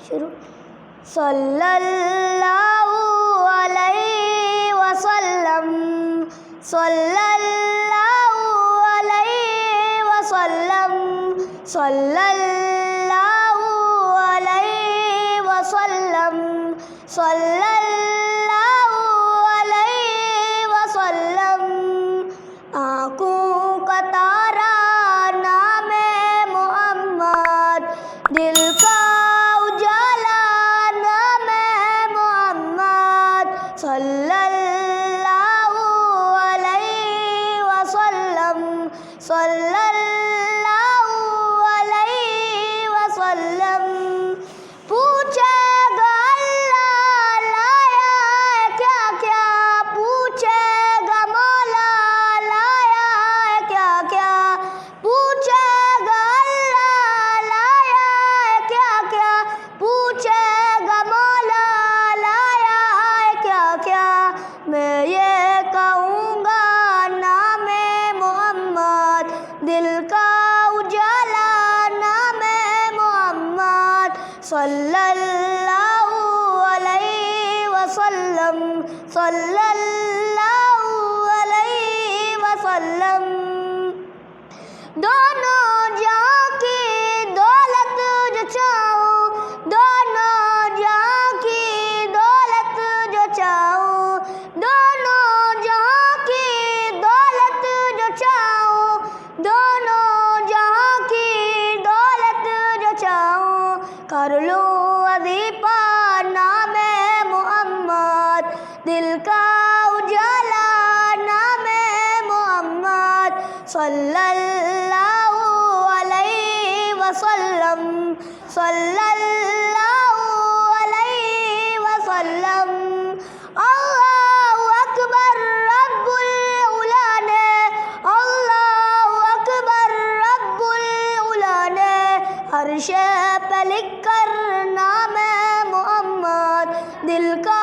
शुरू। सल्लल्लाहु अलैहि वसल्लम, सल्लल्लाहु अलैहि वसल्लम, सल्लल्लाहु अलैहि वसल्लम, सल्लल्लाहु अलैहि वसल्लम। आँखों का तारा नामे मोहम्मद, दिल का उजाला नामे मोहम्मद, सल्लल्लाहु अलैहि वसल्लम, सल्लल्लाहु अलैहि वसल्लम। पूछेगा अल्लाह लाया है क्या क्या, पूछेगा मौला लाया है क्या क्या, पूछेगा अल्लाह लाया है क्या क्या, पूछेगा मौला लाया है क्या क्या। मैं ये कहूँगा नामे मोहम्मद, दिल का उजाला नामे मोहम्मद, सल्लल्लाहु अलैहि वसल्लम, सल्लल्लाहु अलैहि वसल्लम। दोनों जहां की दौलत जो चाहूं, दोनों जहां की दौलत जो चाहूं, दोनों जहां की दौलत जो चाहूं, दोनों जहां की दौलत जो चाहूं। कर लूं वजीफा नामे मोहम्मद, दिल का उजाला नामे मोहम्मद, सल्लल्लाहु अलैहि वसल्लम, सल्लल्लाहु अलैहि वसल्लम। अल्लाहु अकबर रब्बुल उला ने, अल्लाहु अकबर रब्बुल उला ने, अर्शे पे लिखकर नामे मोहम्मद, दिल का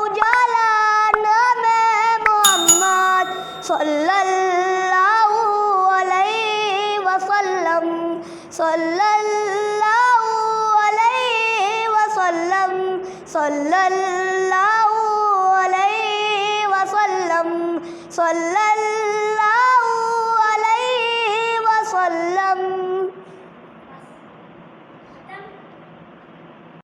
उजाला नामे मोहम्मद, सल्लल्लाहु अलैहि वसल्लम, सल्लल्लाहु अलैहि वसल्लम, सल्लल्लाहु अलैहि वसल्लम, सल्लल्लाहु